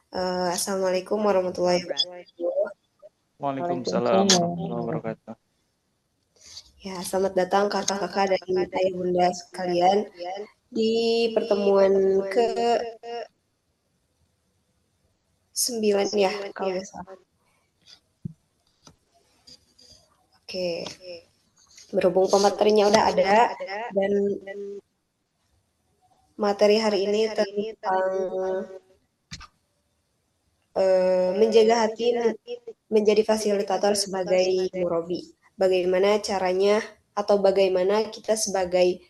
Assalamualaikum warahmatullahi wabarakatuh. Waalaikumsalam warahmatullahi Waalaikumsalam. wabarakatuh. Ya, selamat datang kakak-kakak dan ayah bunda sekalian di pertemuan ke-9 ya, kalau nggak salah. Oke, berhubung pematerinya udah ada dan materi hari ini tentang menjaga hati menjadi fasilitator sebagai murabi. Bagaimana caranya atau bagaimana kita sebagai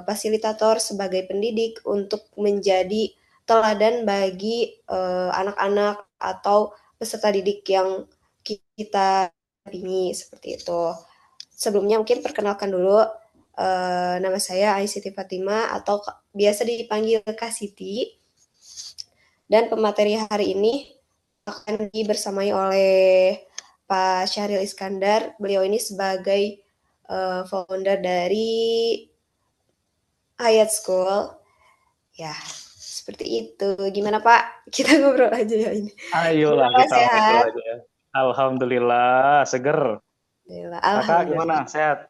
fasilitator, sebagai pendidik untuk menjadi teladan bagi anak-anak atau peserta didik yang kita dampingi seperti itu. Sebelumnya mungkin perkenalkan dulu, nama saya Aisyiti Fatima atau biasa dipanggil Kak Siti. Dan pemateri hari ini akan dibersamai oleh Pak Syahril Iskandar. Beliau ini sebagai founder dari Hayat School. Ya, seperti itu. Gimana Pak? Kita ngobrol aja ya ini. Ayolah Gimana Pak, kita ngobrol sehat? aja ya. Alhamdulillah, seger. Kakak gimana? Alhamdulillah. Sehat?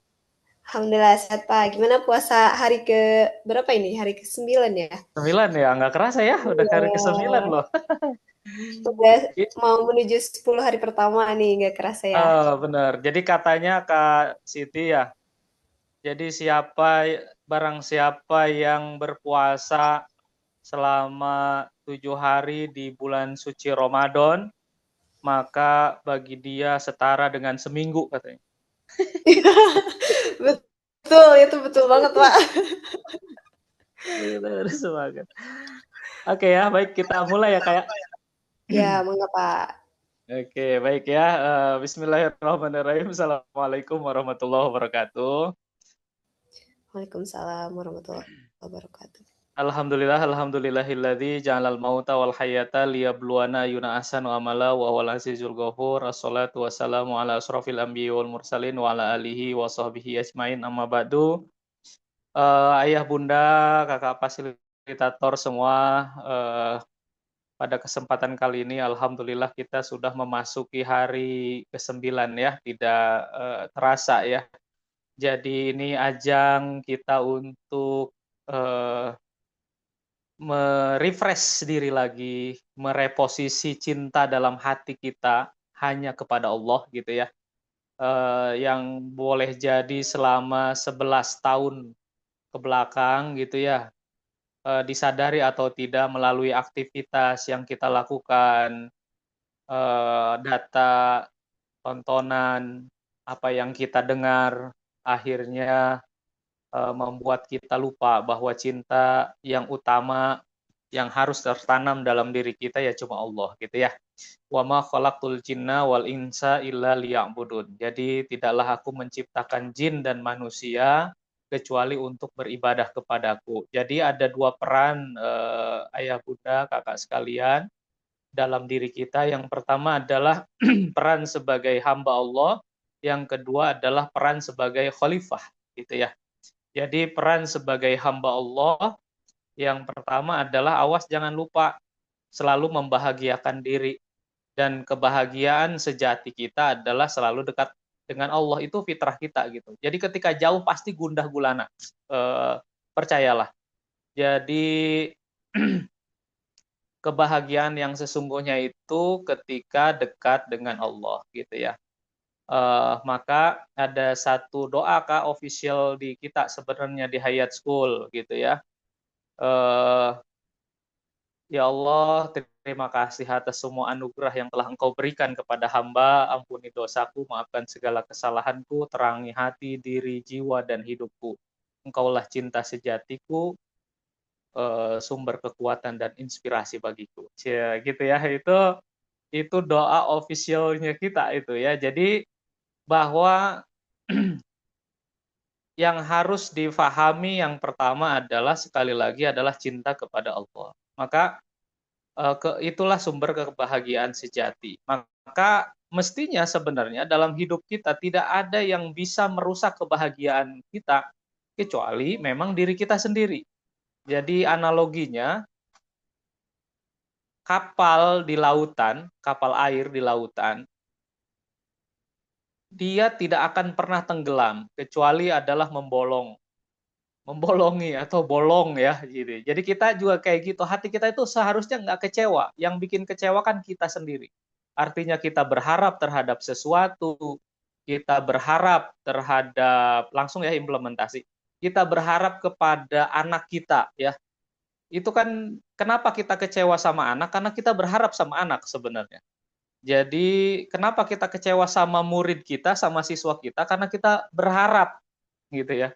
Alhamdulillah sehat Pak. Gimana puasa hari ke berapa ini? Hari ke-9 ya? 9 ya, nggak kerasa ya, udah hari ke-9 Iya. loh. Udah mau menuju 10 hari pertama nih, nggak kerasa ya. Bener. Jadi katanya Kak Siti ya, jadi barang siapa yang berpuasa selama 7 hari di bulan suci Ramadan, maka bagi dia setara dengan seminggu katanya. Betul, itu betul banget Pak. Kita harus semangat. Oke ya, baik kita mulai ya kayak. Ya, mangga Pak. Oke, baik ya. Bismillahirrahmanirrahim. Assalamualaikum warahmatullahi wabarakatuh. Waalaikumsalam warahmatullahi wabarakatuh. Alhamdulillahilladzi ja'alal mauta wal hayata liyabluwana ayyuna ahsanu amala wa huwal azizul ghafur. Assalatu wassalamu ala asrofil anbiya'i wal mursalin wa ala alihi wa sahbihi ajmain amma ba'du. Ayah bunda, kakak fasilitator semua, pada kesempatan kali ini alhamdulillah kita sudah memasuki hari ke-9 ya, tidak terasa ya. Jadi ini ajang kita untuk merefresh diri lagi, mereposisi cinta dalam hati kita hanya kepada Allah gitu ya. Yang boleh jadi selama 11 tahun ke belakang gitu ya, disadari atau tidak melalui aktivitas yang kita lakukan, data, tontonan, apa yang kita dengar, akhirnya membuat kita lupa bahwa cinta yang utama yang harus tertanam dalam diri kita ya cuma Allah gitu ya. Wa ma khalaqtul jinna wal insa illa liya'budun. Jadi tidaklah aku menciptakan jin dan manusia kecuali untuk beribadah kepadaku. Jadi ada dua peran ayah bunda kakak sekalian dalam diri kita. Yang pertama adalah peran sebagai hamba Allah, yang kedua adalah peran sebagai khalifah gitu ya. Jadi peran sebagai hamba Allah yang pertama adalah awas jangan lupa selalu membahagiakan diri, dan kebahagiaan sejati kita adalah selalu dekat dengan Allah, itu fitrah kita gitu. Jadi ketika jauh pasti gundah gulana. Percayalah. Jadi kebahagiaan yang sesungguhnya itu ketika dekat dengan Allah gitu ya. Maka ada satu doa Kak official di kita sebenarnya di Hayat School gitu ya. Uh, Ya Allah, terima kasih atas semua anugerah yang telah Engkau berikan kepada hamba. Ampuni dosaku, maafkan segala kesalahanku, terangi hati, diri, jiwa, dan hidupku. Engkaulah cinta sejatiku, sumber kekuatan dan inspirasi bagiku. Ya, gitu ya, itu doa officialnya kita itu ya. Jadi bahwa yang harus difahami yang pertama adalah sekali lagi adalah cinta kepada Allah. Maka itulah sumber kebahagiaan sejati. Maka mestinya sebenarnya dalam hidup kita tidak ada yang bisa merusak kebahagiaan kita kecuali memang diri kita sendiri. Jadi analoginya, kapal di lautan, kapal air di lautan, dia tidak akan pernah tenggelam kecuali adalah membolongi atau bolong ya gitu. Jadi kita juga kayak gitu. Hati kita itu seharusnya nggak kecewa. Yang bikin kecewa kan kita sendiri. Artinya kita berharap terhadap sesuatu, kita berharap terhadap langsung ya implementasi. Kita berharap kepada anak kita ya. Itu kan kenapa kita kecewa sama anak? Karena kita berharap sama anak sebenarnya. Jadi kenapa kita kecewa sama murid kita, sama siswa kita? Karena kita berharap gitu ya,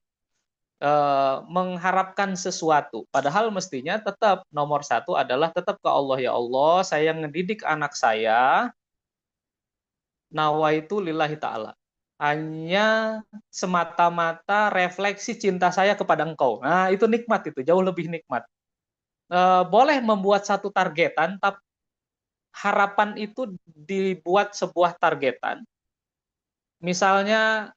mengharapkan sesuatu. Padahal mestinya tetap nomor satu adalah tetap ke Allah, ya Allah, saya ngedidik anak saya, nawaitu lillahi ta'ala. Hanya semata-mata refleksi cinta saya kepada engkau. Nah, itu nikmat itu, jauh lebih nikmat. Boleh membuat satu targetan, tapi harapan itu dibuat sebuah targetan. Misalnya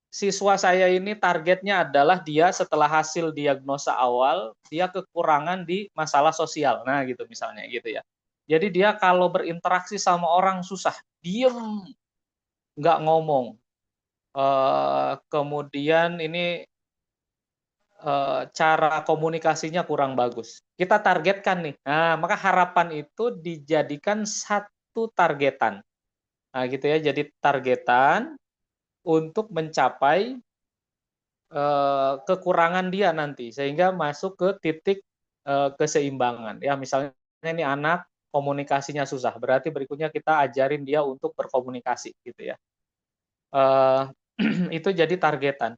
siswa saya ini targetnya adalah dia setelah hasil diagnosa awal, dia kekurangan di masalah sosial. Nah, gitu misalnya gitu ya. Jadi dia kalau berinteraksi sama orang susah, diem, nggak ngomong. Kemudian ini cara komunikasinya kurang bagus. Kita targetkan nih. Nah, maka harapan itu dijadikan satu targetan. Nah, gitu ya. Jadi targetan untuk mencapai kekurangan dia nanti sehingga masuk ke titik keseimbangan. Ya, misalnya ini anak komunikasinya susah, berarti berikutnya kita ajarin dia untuk berkomunikasi gitu ya. Eh, itu jadi targetan.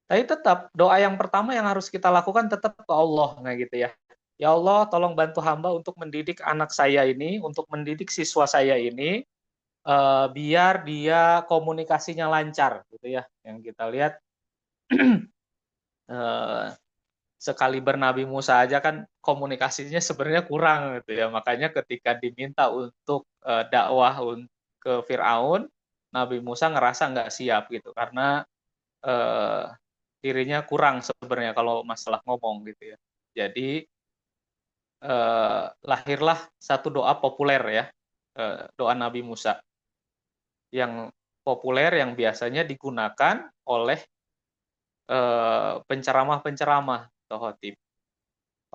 Tapi tetap doa yang pertama yang harus kita lakukan tetap ke Allah, nah gitu ya. Ya Allah, tolong bantu hamba untuk mendidik anak saya ini, untuk mendidik siswa saya ini, biar dia komunikasinya lancar, gitu ya. Yang kita lihat eh, sekali bernabi Musa aja kan komunikasinya sebenarnya kurang gitu ya. Makanya ketika diminta untuk dakwah ke Firaun, Nabi Musa ngerasa nggak siap gitu karena eh, dirinya kurang sebenarnya kalau masalah ngomong gitu ya. Jadi lahirlah satu doa populer ya, doa Nabi Musa yang populer yang biasanya digunakan oleh penceramah-penceramah atau khotib.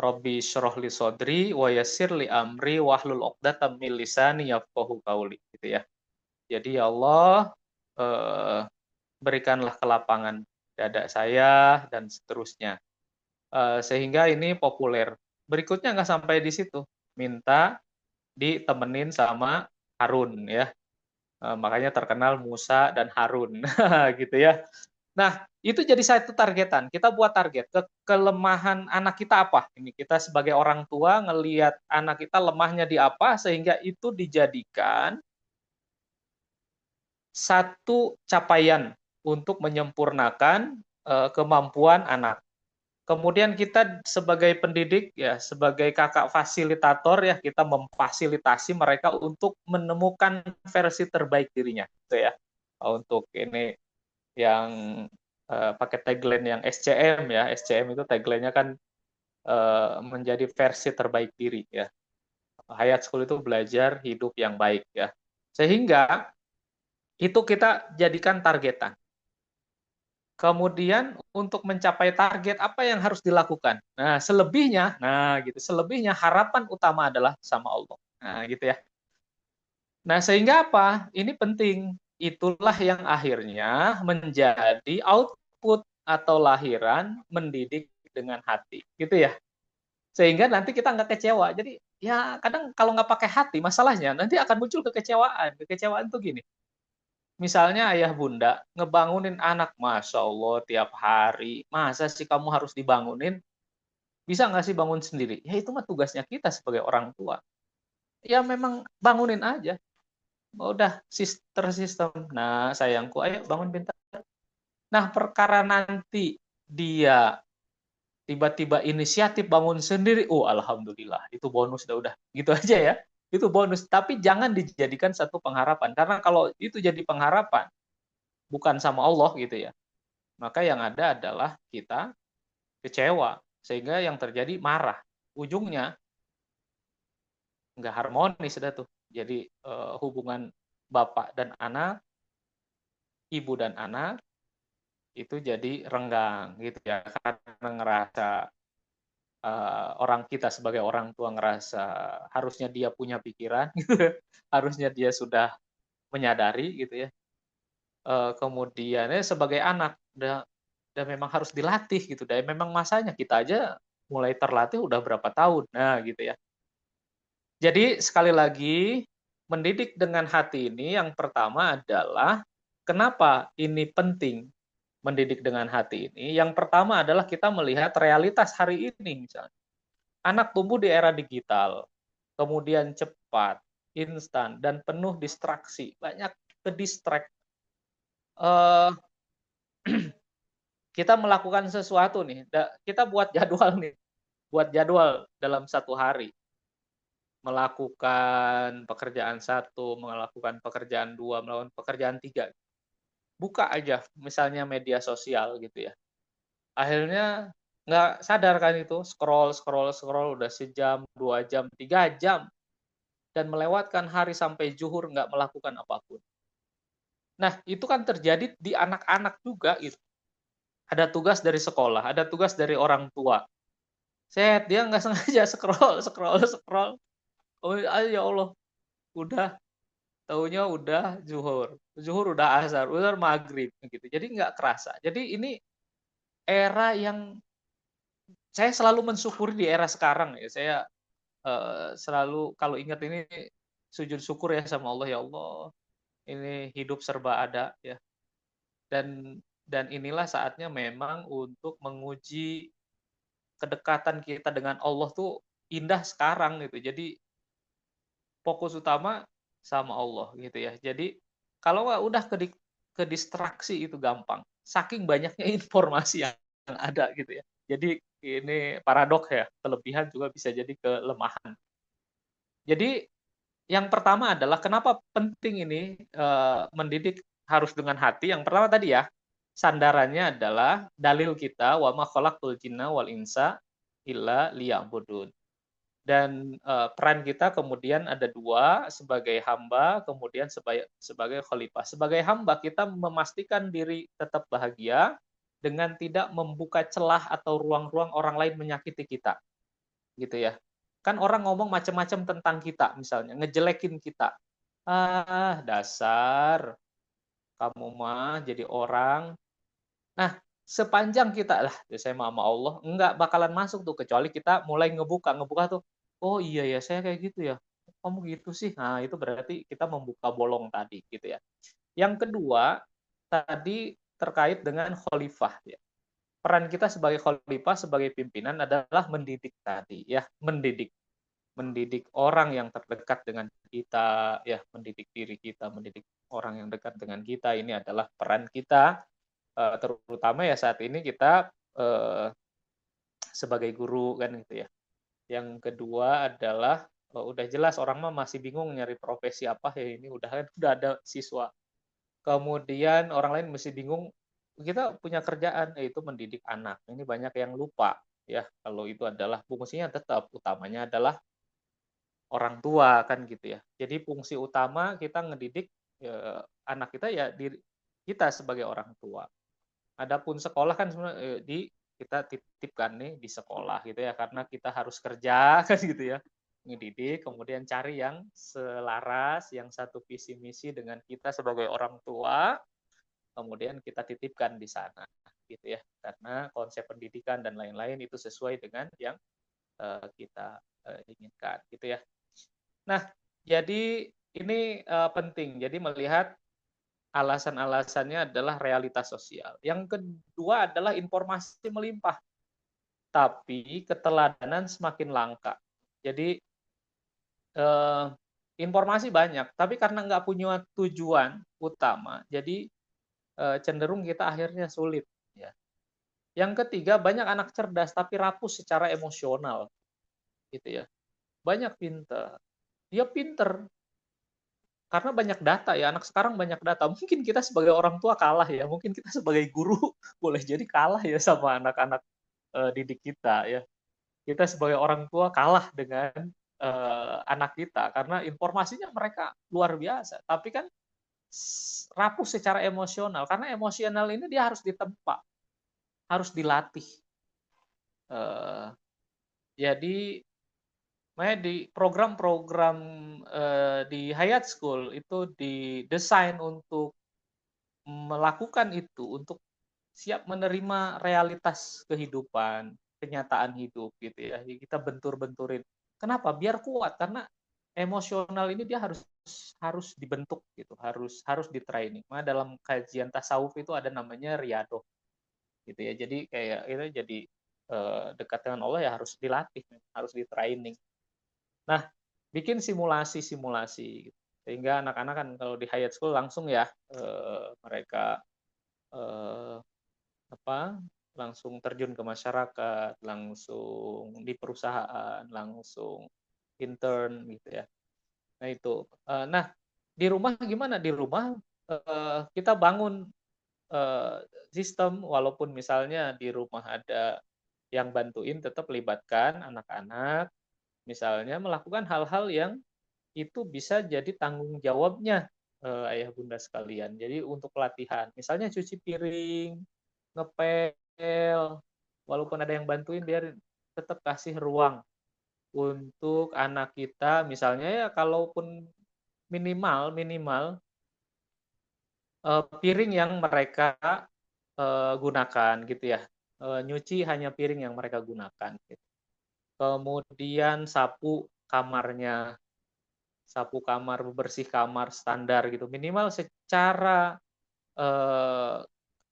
Robbi syrah li sodri wa yassir li amri wahlul 'uqdatam min lisani yafqahu qauli gitu ya. Jadi ya Allah eh, berikanlah kelapangan dada saya dan seterusnya. Sehingga ini populer. Berikutnya nggak sampai di situ. Minta ditemenin sama Harun ya. Makanya terkenal Musa dan Harun gitu ya. Nah, itu jadi satu targetan. Kita buat target. Kelemahan anak kita apa? Ini kita sebagai orang tua ngelihat anak kita lemahnya di apa, sehingga itu dijadikan satu capaian untuk menyempurnakan kemampuan anak. Kemudian kita sebagai pendidik, ya sebagai kakak fasilitator, ya kita memfasilitasi mereka untuk menemukan versi terbaik dirinya. Gitu ya. Untuk ini yang pakai tagline yang SCM ya. SCM itu tagline-nya kan menjadi versi terbaik diri ya. Hayat School itu belajar hidup yang baik ya. Sehingga itu kita jadikan targetan. Kemudian untuk mencapai target apa yang harus dilakukan? Selebihnya harapan utama adalah sama Allah. Nah, gitu ya. Nah, sehingga apa? Ini penting. Itulah yang akhirnya menjadi output atau lahiran mendidik dengan hati. Gitu ya. Sehingga nanti kita nggak kecewa. Jadi ya kadang kalau nggak pakai hati masalahnya nanti akan muncul kekecewaan. Kekecewaan tuh gini. Misalnya ayah bunda ngebangunin anak, Masya Allah tiap hari. Masa sih kamu harus dibangunin? Bisa nggak sih bangun sendiri? Ya itu mah tugasnya kita sebagai orang tua. Ya memang bangunin aja. Udah sistem. Nah sayangku, ayo bangun pintar. Nah perkara nanti dia tiba-tiba inisiatif bangun sendiri, oh alhamdulillah, itu bonus udah gitu aja ya. Itu bonus, tapi jangan dijadikan satu pengharapan karena kalau itu jadi pengharapan bukan sama Allah gitu ya. Maka yang ada adalah kita kecewa sehingga yang terjadi marah. Ujungnya nggak harmonis dah tuh. Jadi hubungan bapak dan anak, ibu dan anak itu jadi renggang gitu ya, karena ngerasa orang kita sebagai orang tua ngerasa harusnya dia punya pikiran, gitu, harusnya dia sudah menyadari gitu ya. Kemudian sebagai anak dan memang harus dilatih gitu, dan memang masanya kita aja mulai terlatih udah berapa tahun, nah gitu ya. Jadi sekali lagi, mendidik dengan hati ini yang pertama adalah kenapa ini penting mendidik dengan hati ini. Yang pertama adalah kita melihat realitas hari ini misalnya. Anak tumbuh di era digital, kemudian cepat, instan, dan penuh distraksi. Banyak ke-distract. Kita melakukan sesuatu nih, kita buat jadwal nih, buat jadwal dalam satu hari. Melakukan pekerjaan satu, melakukan pekerjaan dua, melakukan pekerjaan tiga. Buka aja misalnya media sosial gitu ya. Akhirnya nggak sadar kan itu, scroll, scroll, scroll, udah sejam, 2 jam, 3 jam, dan melewatkan hari sampai zuhur nggak melakukan apapun. Nah, itu kan terjadi di anak-anak juga gitu. Ada tugas dari sekolah, ada tugas dari orang tua. Dia nggak sengaja scroll, scroll, scroll. Oh ya Allah, udah taunya udah zuhur, zuhur udah asar, udah maghrib gitu. Jadi nggak kerasa. Jadi ini era yang saya selalu mensyukuri di era sekarang ya. Saya selalu kalau ingat ini sujud syukur ya sama Allah, ya Allah. Ini hidup serba ada ya. Dan inilah saatnya memang untuk menguji kedekatan kita dengan Allah tuh indah sekarang gitu. Jadi fokus utama sama Allah gitu ya. Jadi kalau udah ke distraksi itu gampang. Saking banyaknya informasi yang ada gitu ya. Jadi ini paradok ya, kelebihan juga bisa jadi kelemahan. Jadi yang pertama adalah kenapa penting ini mendidik harus dengan hati. Yang pertama tadi ya, sandarannya adalah dalil kita wa ma khalaqtul jinna wal insa illa liya'budun. Dan peran kita kemudian ada dua, sebagai hamba, kemudian sebagai khalifah. Sebagai hamba kita memastikan diri tetap bahagia dengan tidak membuka celah atau ruang-ruang orang lain menyakiti kita, gitu ya. Kan orang ngomong macam-macam tentang kita, misalnya ngejelekin kita. Ah, dasar kamu mah jadi orang. Nah, sepanjang kita lah, ya saya sama Allah, enggak bakalan masuk tuh kecuali kita mulai ngebuka tuh. Oh iya ya, saya kayak gitu ya. Kamu gitu sih. Nah, itu berarti kita membuka bolong tadi gitu ya. Yang kedua, tadi terkait dengan khalifah ya. Peran kita sebagai khalifah, sebagai pimpinan adalah mendidik tadi ya, mendidik orang yang terdekat dengan kita, ya, mendidik diri kita, mendidik orang yang dekat dengan kita. Ini adalah peran kita, terutama ya saat ini kita sebagai guru kan gitu ya. Yang kedua adalah udah jelas orang mah masih bingung nyari profesi apa ya, ini udah ada siswa. Kemudian orang lain masih bingung, kita punya kerjaan yaitu mendidik anak. Ini banyak yang lupa ya, kalau itu adalah fungsinya tetap utamanya adalah orang tua kan gitu ya. Jadi fungsi utama kita ngedidik anak kita ya diri kita sebagai orang tua. Adapun sekolah kan sebenarnya kita titipkan nih di sekolah gitu ya, karena kita harus kerja kan gitu ya, ngedidik, kemudian cari yang selaras, yang satu visi misi dengan kita sebagai orang tua, kemudian kita titipkan di sana gitu ya, karena konsep pendidikan dan lain-lain itu sesuai dengan yang kita inginkan gitu ya. Nah, jadi ini penting. Jadi melihat alasan-alasannya adalah realitas sosial. Yang kedua adalah informasi melimpah, tapi keteladanan semakin langka. Jadi informasi banyak, tapi karena nggak punya tujuan utama, jadi cenderung kita akhirnya sulit. Ya. Yang ketiga, banyak anak cerdas tapi rapuh secara emosional, gitu ya. Banyak pinter, dia pinter, karena banyak data ya, anak sekarang banyak data. Mungkin kita sebagai orang tua kalah ya, mungkin kita sebagai guru boleh jadi kalah ya sama anak-anak didik kita ya. Kita sebagai orang tua kalah dengan anak kita karena informasinya mereka luar biasa, tapi kan rapuh secara emosional karena emosional ini dia harus ditempa, harus dilatih. Eh, jadi makanya di program-program di Hayat School itu didesain untuk melakukan itu, untuk siap menerima realitas kehidupan, kenyataan hidup gitu ya. Jadi kita bentur-benturin. Kenapa? Biar kuat karena emosional ini dia harus dibentuk gitu, harus di training. Nah, dalam kajian tasawuf itu ada namanya riadoh gitu ya. Jadi kayak itu jadi dekat dengan Allah ya harus dilatih, harus di training. Nah, bikin simulasi-simulasi gitu. Sehingga anak-anak kan kalau di Hayat School langsung ya mereka eh, apa langsung terjun ke masyarakat, langsung di perusahaan, langsung intern gitu ya. Nah itu. Nah di rumah gimana? Di rumah kita bangun eh, sistem, walaupun misalnya di rumah ada yang bantuin, tetap libatkan anak-anak, misalnya melakukan hal-hal yang itu bisa jadi tanggung jawabnya ayah bunda sekalian. Jadi untuk pelatihan, misalnya cuci piring, ngepel, walaupun ada yang bantuin, biar tetap kasih ruang untuk anak kita, misalnya ya kalaupun minimal minimal piring yang mereka gunakan gitu ya. Nyuci hanya piring yang mereka gunakan. Gitu. Kemudian sapu kamar, bersih kamar standar gitu. Minimal secara eh,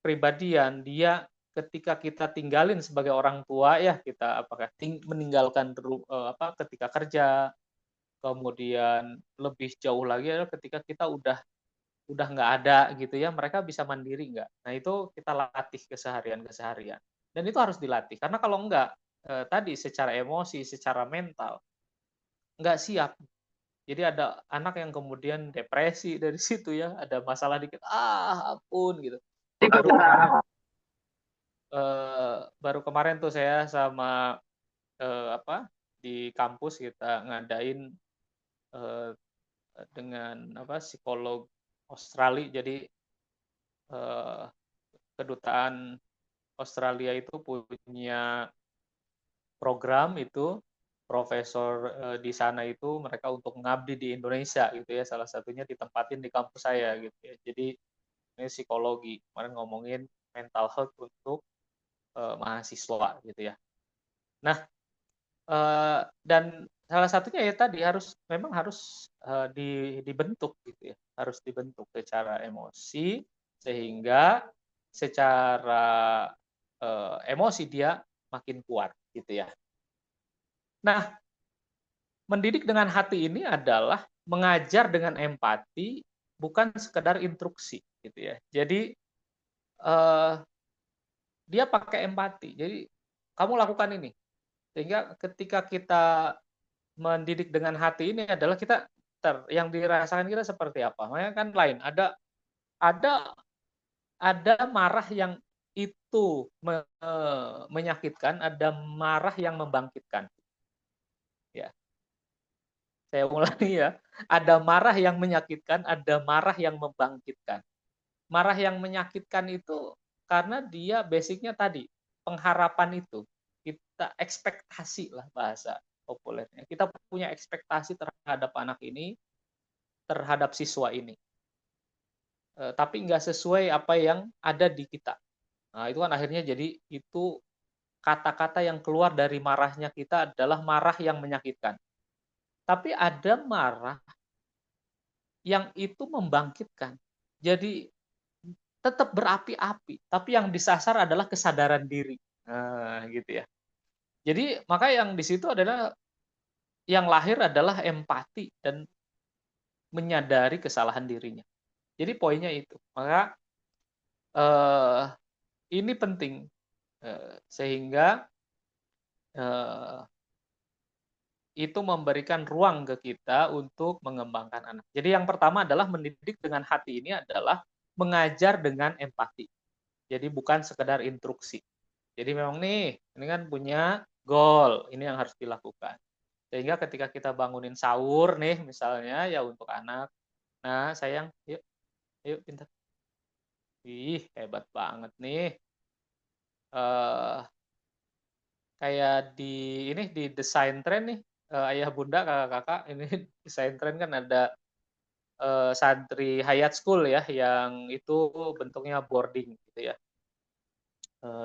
pribadian dia ketika kita tinggalin sebagai orang tua ya kita apakah meninggalkan ketika kerja, kemudian lebih jauh lagi adalah ketika kita udah nggak ada gitu ya, mereka bisa mandiri nggak. Nah itu kita latih keseharian dan itu harus dilatih karena kalau nggak tadi secara emosi, secara mental nggak siap. Jadi ada anak yang kemudian depresi dari situ ya, ada masalah dikit, ampun gitu. Baru kemarin baru kemarin tuh saya sama di kampus kita ngadain eh, dengan psikolog Australia. Jadi eh, kedutaan Australia itu punya program itu profesor di sana itu mereka untuk mengabdi di Indonesia gitu ya, salah satunya ditempatin di kampus saya gitu ya. Jadi ini psikologi, kemarin ngomongin mental health untuk mahasiswa gitu ya. Nah, dan salah satunya ya tadi memang harus dibentuk gitu ya, harus dibentuk secara emosi sehingga secara emosi dia makin kuat gitu ya. Nah, mendidik dengan hati ini adalah mengajar dengan empati, bukan sekedar instruksi gitu ya. Jadi eh, dia pakai empati. Jadi kamu lakukan ini. Sehingga ketika kita mendidik dengan hati ini adalah kita yang dirasakan kita seperti apa. Makanya kan lain. Ada ada marah yang itu menyakitkan, ada marah yang membangkitkan. Ya, saya ulangi ya. Ada marah yang menyakitkan, ada marah yang membangkitkan. Marah yang menyakitkan itu karena dia basicnya tadi pengharapan itu. Kita ekspektasi lah bahasa populernya. Kita punya ekspektasi terhadap anak ini, terhadap siswa ini. Tapi nggak sesuai apa yang ada di kita. Nah, itu kan akhirnya jadi itu kata-kata yang keluar dari marahnya kita adalah marah yang menyakitkan. Tapi ada marah yang itu membangkitkan. Jadi tetap berapi-api, tapi yang disasar adalah kesadaran diri. Nah, gitu ya. Jadi maka yang di situ adalah yang lahir adalah empati dan menyadari kesalahan dirinya. Jadi poinnya itu. Maka eh, ini penting sehingga eh, itu memberikan ruang ke kita untuk mengembangkan anak. Jadi yang pertama adalah mendidik dengan hati ini adalah mengajar dengan empati. Jadi bukan sekedar instruksi. Jadi memang nih, ini kan punya goal, ini yang harus dilakukan. Sehingga ketika kita bangunin sahur nih misalnya ya untuk anak, "Nah sayang, yuk yuk pintar." Ih hebat banget nih, eee, kayak di desain tren nih, ayah bunda, kakak-kakak, ini desain tren kan ada, santri Hayat School ya yang itu bentuknya boarding gitu ya,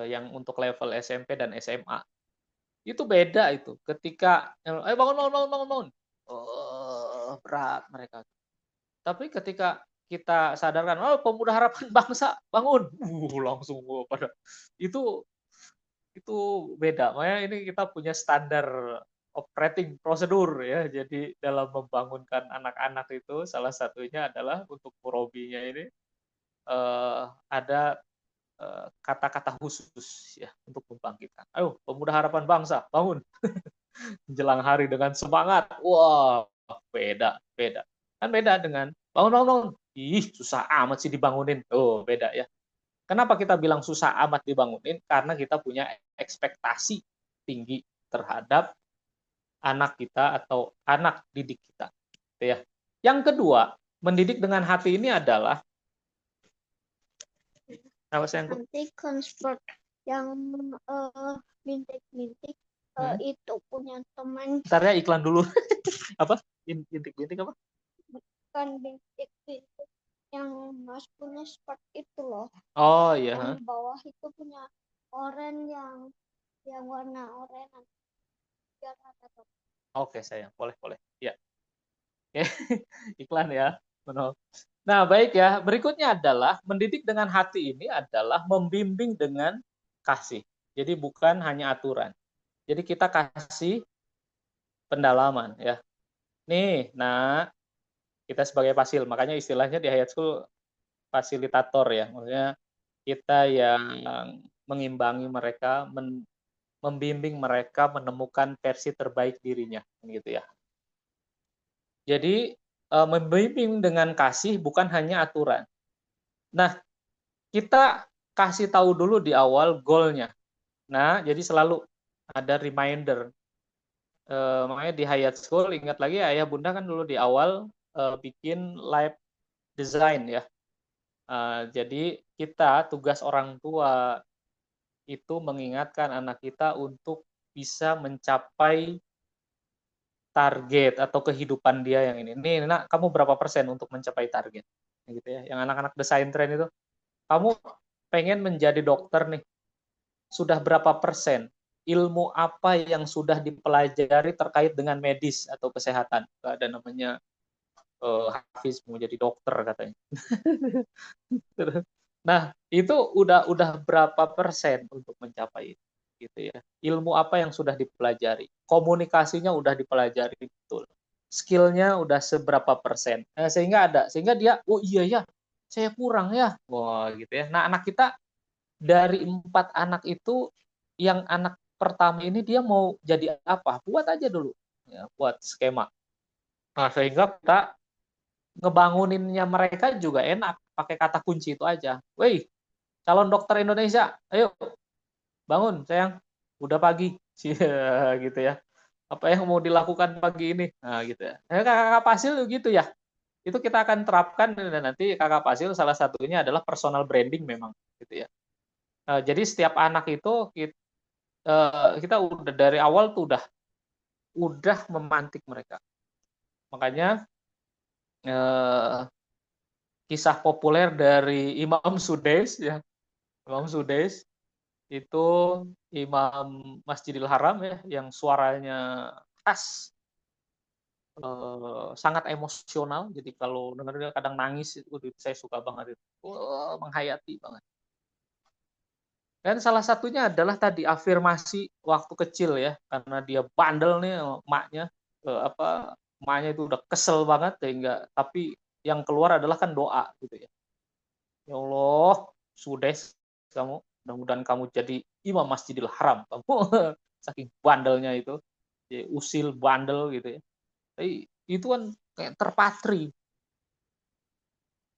yang untuk level SMP dan SMA. Itu beda itu ketika, "Ayo bangun bangun bangun bangun bangun." Berat mereka. Tapi ketika kita sadarkan, "Oh, pemuda harapan bangsa, bangun!" Langsung pada itu itu beda. Makanya ini kita punya standar operating prosedur ya. Jadi dalam membangunkan anak-anak itu salah satunya adalah untuk Murobinya ini, ada, kata-kata khusus ya untuk membangkitkan. "Ayo pemuda harapan bangsa, bangun!" Menjelang hari dengan semangat. Wah, beda beda. Kan beda dengan, "Bangun bangun bangun!" "Ih, susah amat sih dibangunin." Oh, beda ya. Kenapa kita bilang susah amat dibangunin? Karena kita punya ekspektasi tinggi terhadap anak kita atau anak didik kita, gitu ya. Yang kedua, mendidik dengan hati ini adalah apa sayangku? Nanti convert yang bintik-bintik itu punya teman. Bentar ya iklan dulu. Apa? Bintik-bintik apa? Bukan bintik-bintik yang Mas punya seperti itu loh. Oh iya. Yang bawah itu punya oranye yang warna oranye. Biar ada tuh. Oke sayang, boleh boleh. Ya. Oke, iklan ya. Benar. Nah, baik ya. Berikutnya adalah mendidik dengan hati ini adalah membimbing dengan kasih. Jadi bukan hanya aturan. Jadi kita kasih pendalaman ya. Nih, nah kita sebagai fasil, makanya istilahnya di Hayat School fasilitator ya. Maksudnya kita yang mengimbangi mereka, membimbing mereka menemukan versi terbaik dirinya, gitu ya. Jadi membimbing dengan kasih bukan hanya aturan. Nah, kita kasih tahu dulu di awal goalnya. Nah, jadi selalu ada reminder. Makanya di Hayat School, ingat lagi ayah bunda kan dulu di awal bikin live design ya. Jadi kita tugas orang tua itu mengingatkan anak kita untuk bisa mencapai target atau kehidupan dia yang ini. Nih, nak, kamu berapa persen untuk mencapai target? Gitu ya. Yang anak-anak desain tren itu, kamu pengen menjadi dokter nih, sudah berapa persen? Ilmu apa yang sudah dipelajari terkait dengan medis atau kesehatan? Gak ada namanya Hafiz mau jadi dokter katanya. Nah, itu udah berapa persen untuk mencapai itu, gitu ya. Ilmu apa yang sudah dipelajari? Komunikasinya udah dipelajari betul. Skillnya udah seberapa persen? Sehingga dia, oh iya ya, saya kurang ya. Wah, gitu ya. Nah, anak kita dari 4 anak itu, yang anak pertama ini dia mau jadi apa? Buat aja dulu, ya, buat skema. Nah, sehingga kita ngebanguninnya mereka juga enak, pakai kata kunci itu aja. Woi, calon dokter Indonesia, ayo bangun sayang, udah pagi, gitu ya. Apa yang mau dilakukan pagi ini? Nah, gitu ya. Kakak Pasil gitu ya. Itu kita akan terapkan dan nanti Kakak Pasil salah satunya adalah personal branding memang, gitu ya. Jadi setiap anak itu kita udah dari awal tuh udah memantik mereka. Makanya kisah populer dari Imam Sudais ya, Imam Sudais itu imam Masjidil Haram ya, yang suaranya khas, sangat emosional. Jadi kalau dengar dia kadang nangis itu, saya suka banget itu, menghayati banget. Dan salah satunya adalah tadi afirmasi waktu kecil ya, karena dia bandel nih emaknya, emaknya itu udah kesel banget sehingga, tapi yang keluar adalah kan doa gitu ya. Ya Allah, Sudes kamu, mudah-mudahan kamu jadi imam Masjidil Haram kamu. Saking bandelnya itu, ya, usil bandel gitu ya. Tapi itu kan kayak terpatri.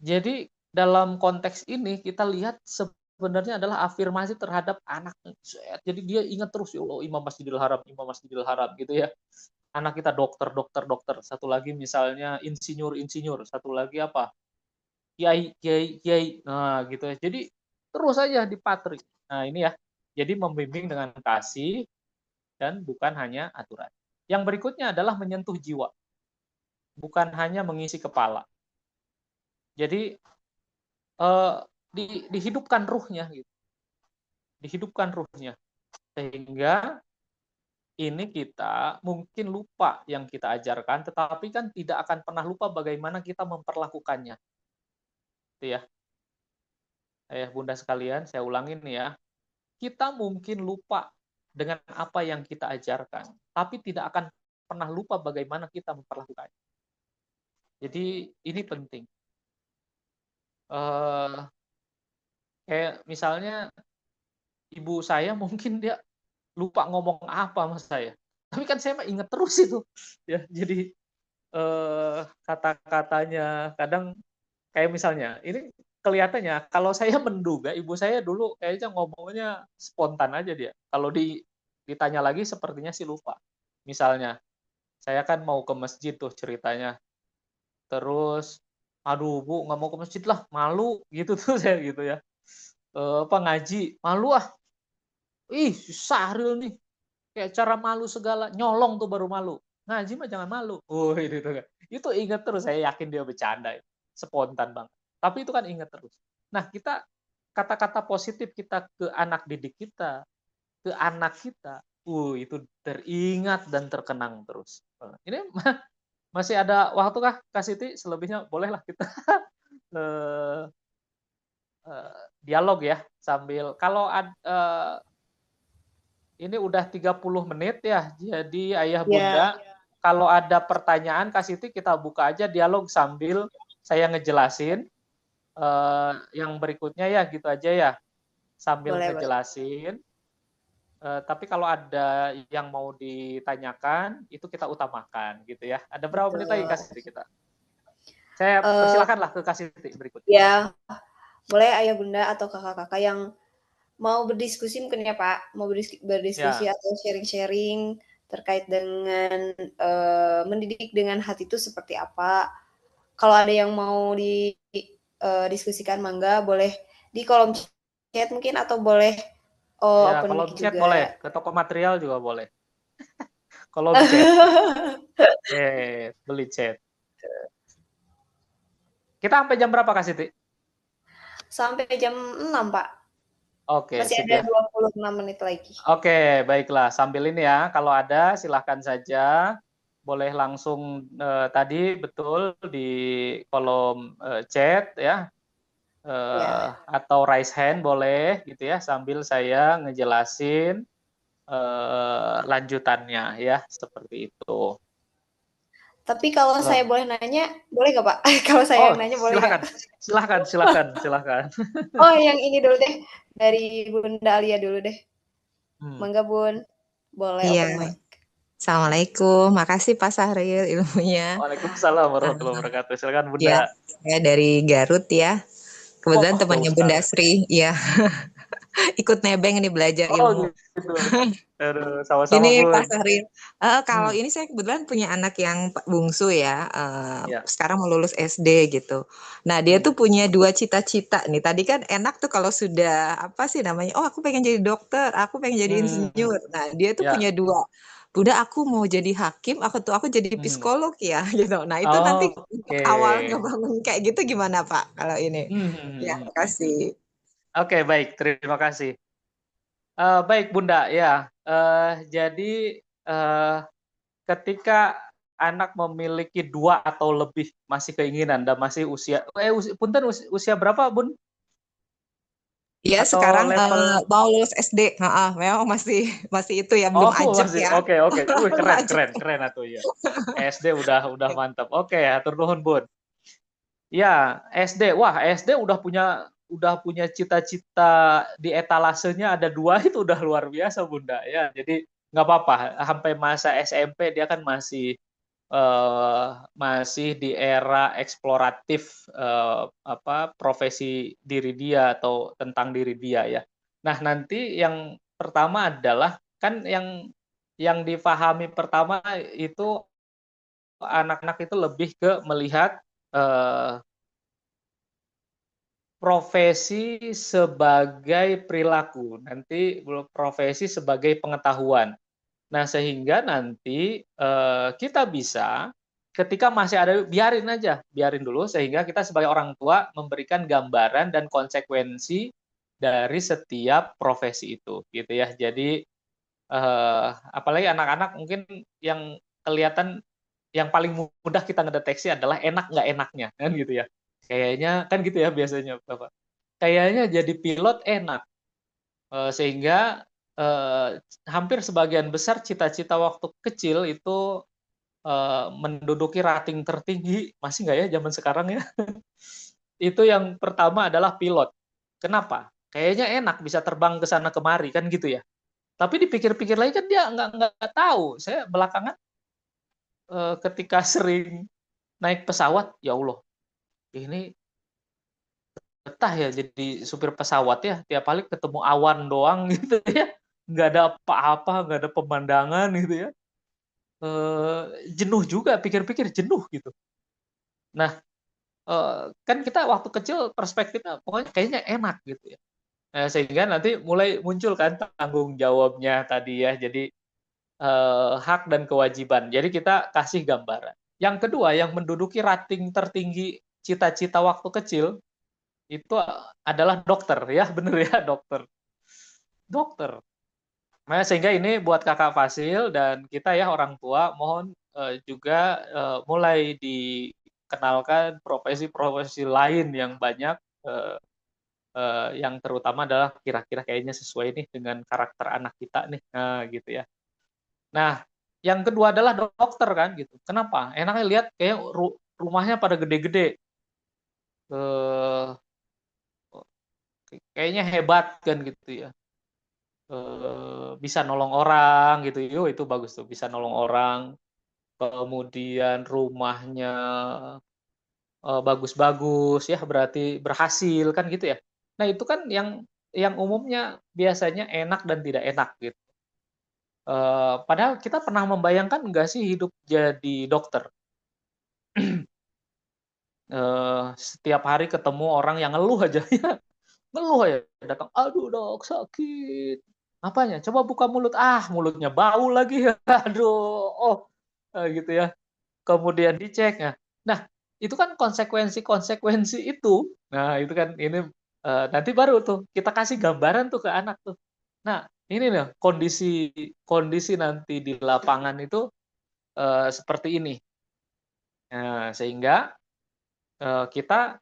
Jadi dalam konteks ini kita lihat sebenarnya adalah afirmasi terhadap anak. Jadi dia ingat terus, ya Allah, imam Masjidil Haram gitu ya. anak kita dokter, dokter, dokter, satu lagi misalnya insinyur, insinyur, satu lagi apa? Kiai, kiai, kiai. Nah, gitu ya. Jadi terus aja dipatri. Nah, ini ya. Jadi membimbing dengan kasih dan bukan hanya aturan. Yang berikutnya adalah menyentuh jiwa, bukan hanya mengisi kepala. Jadi dihidupkan ruhnya, gitu. Dihidupkan ruhnya, sehingga ini kita mungkin lupa yang kita ajarkan, tetapi kan tidak akan pernah lupa bagaimana kita memperlakukannya. Itu ya, ayah bunda sekalian, saya ulangin nih ya. Kita mungkin lupa dengan apa yang kita ajarkan, tapi tidak akan pernah lupa bagaimana kita memperlakukannya. Jadi ini penting. Kayak misalnya ibu saya mungkin dia lupa ngomong apa sama saya, tapi kan saya mah inget terus itu ya. Jadi kata-katanya kadang kayak misalnya ini kelihatannya kalau saya menduga ibu saya dulu kayaknya ngomongnya spontan aja dia. Kalau ditanya lagi sepertinya sih lupa. Misalnya saya kan mau ke masjid tuh ceritanya, terus aduh bu nggak mau ke masjid lah malu gitu tuh saya gitu ya. Apa ngaji malu ah, ih Sahril nih kayak cara malu segala, nyolong tuh baru malu, ngaji mah jangan malu. Oh itu kan, itu inget terus, saya yakin dia bercanda, spontan banget, tapi itu kan inget terus. Nah kita kata-kata positif kita ke anak didik kita, ke anak kita, itu teringat dan terkenang terus. Ini masih ada waktu kah Kak Siti? Selebihnya bolehlah kita eh, dialog ya sambil kalau ini udah 30 menit ya. Jadi ayah Ya, bunda, kalau ada pertanyaan Kak Siti kita buka aja dialog sambil saya ngejelasin. Yang berikutnya ya gitu aja ya. Sambil boleh, boleh. ngejelasin. Tapi kalau ada yang mau ditanyakan, itu kita utamakan gitu ya. Ada berapa menit lagi Betul. Kak Siti kita? Saya Eh, persilakanlah ke Kak Siti berikutnya. ya, boleh ayah bunda atau kakak-kakak yang mau berdiskusi mungkin ya Pak, mau berdiskusi Ya, atau sharing-sharing terkait dengan mendidik dengan hati itu seperti apa. Kalau ada yang mau didiskusikan, mangga boleh di kolom chat mungkin atau boleh ya open kalau mic chat boleh, juga. ke toko material juga boleh. Kalau chat, beli chat. Kita sampai jam berapa Kak Siti? Sampai jam 6 Pak. Oke, Masih sip ada ya. 26 menit lagi. Oke, baiklah. Sambil ini ya, kalau ada silahkan saja. Boleh langsung tadi betul di kolom chat ya, Ya. atau raise hand boleh gitu ya, sambil saya ngejelasin lanjutannya ya, seperti itu. Tapi kalau saya Eh, boleh nanya, boleh nggak Pak? Kalau saya oh, yang nanya boleh nggak? silahkan, silahkan, silahkan, silahkan. Oh, yang ini dulu deh. Dari Bunda Alia dulu deh. Hmm. Mangga Bun. Boleh Iya, open mic. Assalamualaikum. Makasih Pak Sahril ilmunya. Waalaikumsalam Ah, warahmatullahi wabarakatuh. Silakan ya, Bunda. saya dari Garut ya. Kebetulan Oh, jauh temannya Bunda sekali. Sri, ya, ikut nebeng nih belajar Oh, ilmu. gitu. Aduh, sama-sama Ini Pak Bun. Sahril, kalau Hmm. ini saya kebetulan punya anak yang bungsu ya, Ya. sekarang mau lulus SD gitu. Nah dia Hmm. tuh punya dua cita-cita nih. Tadi kan enak tuh kalau sudah apa sih namanya? Oh aku pengen jadi dokter, aku pengen jadi Hmm. insinyur. Nah dia tuh Ya. punya dua. Bunda aku mau jadi hakim, aku jadi Hmm. psikolog ya gitu. Nah itu nanti untuk Oke. awal ngebangun kayak gitu gimana Pak kalau ini? Ya makasih. Oke, baik. Terima kasih. Baik, Bunda. Ya, jadi ketika anak memiliki dua atau lebih masih keinginan dan masih punten usia berapa, Bun? Iya Atau sekarang level? mau lulus SD, heeh, memang masih masih itu ya belum Oh, ajak masih. ya, Oke, oke. belum Keren, ajak. keren, keren atuh ya. SD udah mantap. Oke, atur nuhun, Bun. Ya, SD. Wah, SD udah punya cita-cita di etalasenya ada dua itu udah luar biasa, Bunda. Ya, jadi nggak apa-apa. Sampai masa SMP dia kan masih di era eksploratif profesi diri dia atau tentang diri dia ya. Nah, nanti yang pertama adalah kan yang dipahami pertama itu anak-anak itu lebih ke melihat profesi sebagai perilaku, nanti profesi sebagai pengetahuan. Nah, sehingga nanti kita bisa ketika masih ada, biarin dulu, sehingga kita sebagai orang tua memberikan gambaran dan konsekuensi dari setiap profesi itu, gitu ya. Jadi apalagi anak-anak mungkin yang kelihatan yang paling mudah kita ngedeteksi adalah enak nggak enaknya, kan gitu ya. Kayaknya kan gitu ya biasanya, Bapak. Kayaknya jadi pilot enak. Sehingga hampir sebagian besar cita-cita waktu kecil itu menduduki rating tertinggi, masih nggak ya zaman sekarang ya? Itu yang pertama adalah pilot. Kenapa? Kayaknya enak bisa terbang ke sana kemari, kan gitu ya. Tapi dipikir-pikir lagi kan dia nggak tahu. Saya belakangan ketika sering naik pesawat, ya Allah, ini betah ya jadi supir pesawat ya. Tiap kali ketemu awan doang gitu ya. Nggak ada apa-apa, nggak ada pemandangan gitu ya. Jenuh juga, pikir-pikir jenuh gitu. Nah, kan kita waktu kecil perspektifnya pokoknya kayaknya enak gitu ya. Sehingga nanti mulai muncul kan tanggung jawabnya tadi ya. Jadi hak dan kewajiban. Jadi kita kasih gambaran. Yang kedua, yang menduduki rating tertinggi cita-cita waktu kecil itu adalah dokter ya, bener ya, dokter. Dokter. Nah, sehingga ini buat Kakak Fasil dan kita ya orang tua mohon juga mulai dikenalkan profesi-profesi lain yang banyak yang terutama adalah kira-kira kayaknya sesuai nih dengan karakter anak kita nih. Nah, gitu ya. Nah, yang kedua adalah dokter kan gitu. Kenapa? Enaknya lihat kayak rumahnya pada gede-gede. Eh, kayaknya hebat kan gitu ya. Bisa nolong orang gitu. Yo, itu bagus tuh, bisa nolong orang. Kemudian rumahnya bagus-bagus ya, berarti berhasil kan gitu ya. Nah, itu kan yang umumnya biasanya enak dan tidak enak gitu. Padahal kita pernah membayangkan nggak sih hidup jadi dokter? Setiap hari ketemu orang yang ngeluh aja ya, ngeluh ya, datang, aduh dok sakit, apanya, coba buka mulut, mulutnya bau lagi ya, aduh, gitu ya, kemudian dicek, nah itu kan konsekuensi itu, nah itu kan ini nanti baru tuh kita kasih gambaran tuh ke anak tuh, nah ini nih kondisi kondisi nanti di lapangan itu seperti ini, sehingga kita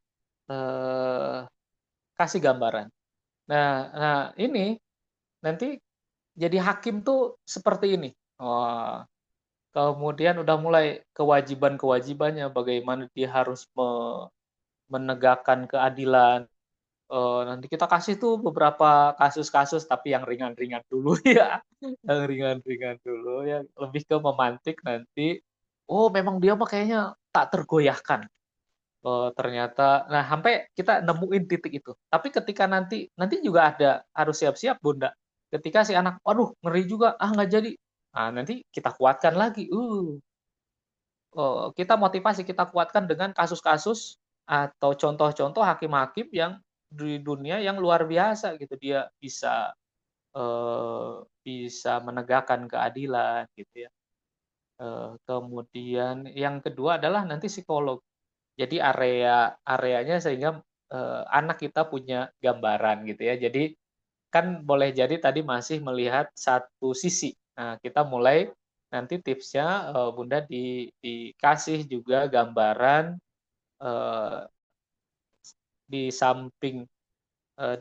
kasih gambaran. Nah, ini nanti jadi hakim tuh seperti ini. Kemudian udah mulai kewajiban-kewajibannya, bagaimana dia harus menegakkan keadilan. Nanti kita kasih tuh beberapa kasus-kasus, tapi yang ringan-ringan dulu ya, yang ringan-ringan dulu ya, lebih ke memantik nanti. Oh, memang dia mah kayaknya tak tergoyahkan. Ternyata, nah sampai kita nemuin titik itu. Tapi ketika nanti juga ada harus siap-siap Bunda. Ketika si anak, waduh ngeri juga, nggak jadi. Nah, nanti kita kuatkan lagi. Kita motivasi, kita kuatkan dengan kasus-kasus atau contoh-contoh hakim-hakim yang di dunia yang luar biasa gitu. Dia bisa menegakkan keadilan gitu ya. Kemudian yang kedua adalah nanti psikolog. Jadi areanya sehingga anak kita punya gambaran gitu ya. Jadi kan boleh jadi tadi masih melihat satu sisi. Nah, kita mulai nanti tipsnya Bunda dikasih juga gambaran di samping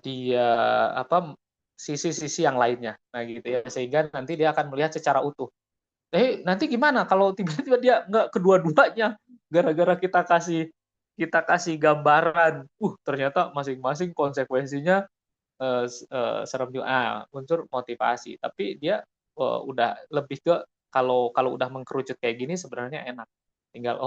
dia apa sisi-sisi yang lainnya. Nah, gitu ya. Sehingga nanti dia akan melihat secara utuh. Nanti gimana kalau tiba-tiba dia nggak kedua-duanya gara-gara kita kasih gambaran, ternyata masing-masing konsekuensinya serem juga. Unsur motivasi, tapi dia udah lebih ke kalau udah mengkerucut kayak gini sebenarnya enak. Tinggal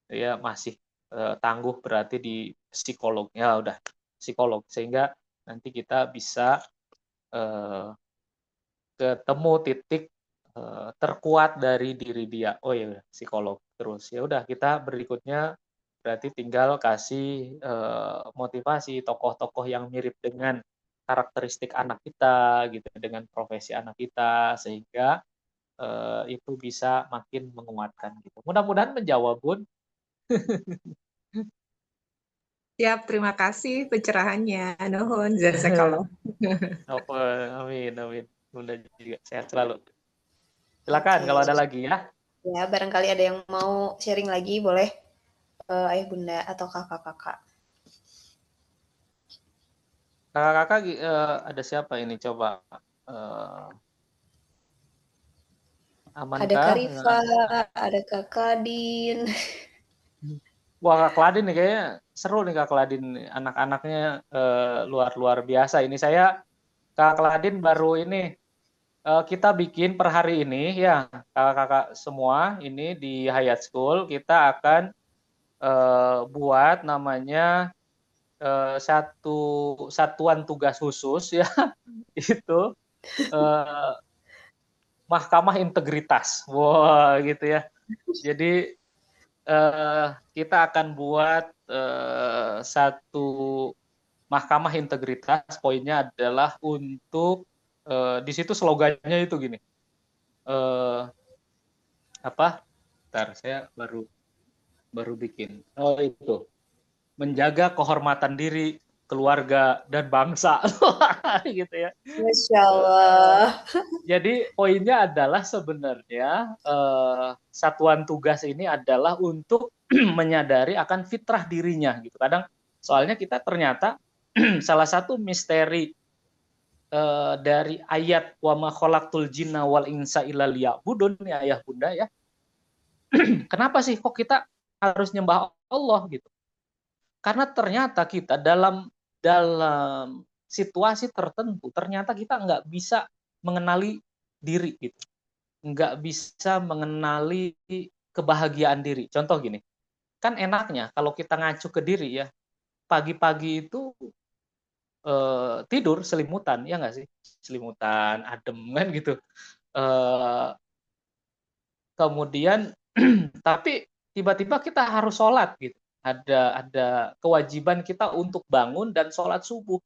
ya masih tangguh berarti di psikolog. Ya udah psikolog sehingga nanti kita bisa ketemu titik terkuat dari diri dia. Oh ya, psikolog terus. Ya udah, kita berikutnya berarti tinggal kasih motivasi tokoh-tokoh yang mirip dengan karakteristik anak kita gitu, dengan profesi anak kita, sehingga itu bisa makin menguatkan gitu. Mudah-mudahan menjawab, Bun. Siap, terima kasih pencerahannya. Nuhun, jazakallah. Oke, amin, amin. Bunda juga sehat selalu. Silakan Oke. kalau ada lagi ya. Ya, barangkali ada yang mau sharing lagi, boleh ayah bunda atau kakak-kakak. Kakak-kakak ada siapa ini coba? Ada Amankah? Kak Rifa, ada Kak Kadin. Wah, Kak Kladin nih kayaknya seru nih Kak Kladin. Anak-anaknya luar biasa. Ini saya Kak Kladin baru ini kita bikin per hari ini ya kakak-kakak semua ini di Hayat School kita akan buat namanya satu satuan tugas khusus ya itu eh, Mahkamah Integritas. Wah, gitu ya. Jadi kita akan buat satu Mahkamah Integritas. Poinnya adalah untuk di situ slogannya itu gini. Apa? Bentar, saya baru bikin. Oh, itu. Menjaga kehormatan diri, keluarga, dan bangsa. Gitu ya. Masya Allah. Jadi poinnya adalah sebenarnya satuan tugas ini adalah untuk menyadari akan fitrah dirinya gitu. Kadang soalnya kita ternyata salah satu misteri dari ayat wa ma khalaqtul jinna wal insa illa liya'budun ya ayah bunda ya. Kenapa sih kok kita harus nyembah Allah gitu? Karena ternyata kita dalam situasi tertentu ternyata kita nggak bisa mengenali diri gitu, nggak bisa mengenali kebahagiaan diri. Contoh gini, kan enaknya kalau kita ngacu ke diri ya, pagi-pagi itu tidur selimutan, ya nggak sih? Selimutan, adem kan gitu. Eh, kemudian tapi tiba-tiba kita harus sholat gitu. Ada kewajiban kita untuk bangun dan sholat subuh.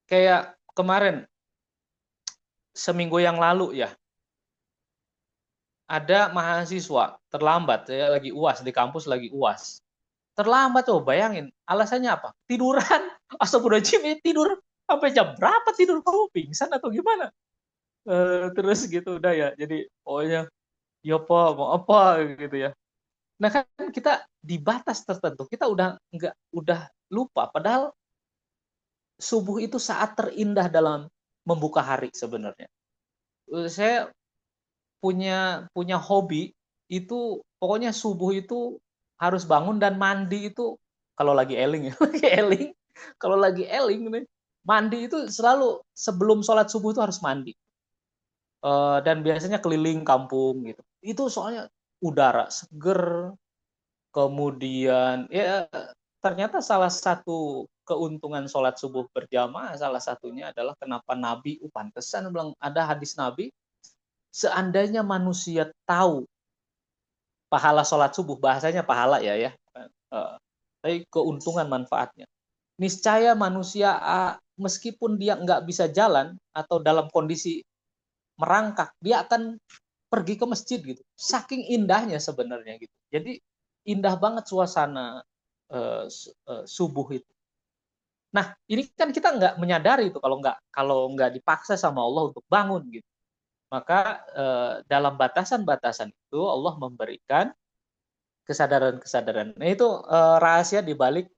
Kayak kemarin seminggu yang lalu ya, ada mahasiswa terlambat, saya lagi UAS di kampus lagi UAS. Terlambat tuh, bayangin. Alasannya apa? Tiduran. Astagfirullahaladzim, tidur sampai jam berapa tidur? Kamu pingsan atau gimana? Terus gitu udah ya. Jadi pokoknya ya apa mau apa gitu ya. Nah kan kita di batas tertentu kita udah lupa. Padahal subuh itu saat terindah dalam membuka hari sebenarnya. Saya punya hobi itu pokoknya subuh itu harus bangun dan mandi itu kalau lagi eling ya lagi eling kalau lagi eling nih mandi itu selalu sebelum sholat subuh itu harus mandi. Dan biasanya keliling kampung gitu itu soalnya udara seger, kemudian ya ternyata salah satu keuntungan sholat subuh berjamaah salah satunya adalah kenapa Nabi pantesan bilang ada hadis Nabi seandainya manusia tahu pahala sholat subuh, bahasanya pahala ya. Tapi keuntungan manfaatnya. Niscaya manusia meskipun dia nggak bisa jalan atau dalam kondisi merangkak, dia akan pergi ke masjid gitu. Saking indahnya sebenarnya gitu. Jadi indah banget suasana subuh itu. Nah, ini kan kita nggak menyadari itu kalau nggak dipaksa sama Allah untuk bangun gitu. Maka dalam batasan-batasan itu Allah memberikan kesadaran-kesadaran. Nah, itu rahasia di balik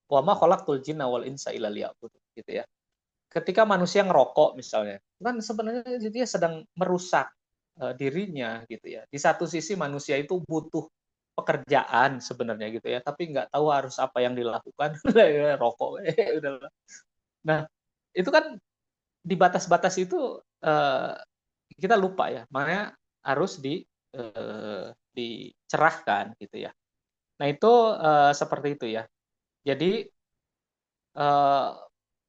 wa ma khalaqtul jinna wal insa illa liya'budun gitu ya. Ketika manusia ngerokok misalnya, kan sebenarnya dia sedang merusak dirinya gitu ya. Di satu sisi manusia itu butuh pekerjaan sebenarnya gitu ya, tapi nggak tahu harus apa yang dilakukan. Rokok, udahlah. Nah, itu kan di batas-batas itu kita lupa ya, makanya harus dicerahkan gitu ya. Nah itu seperti itu ya. Jadi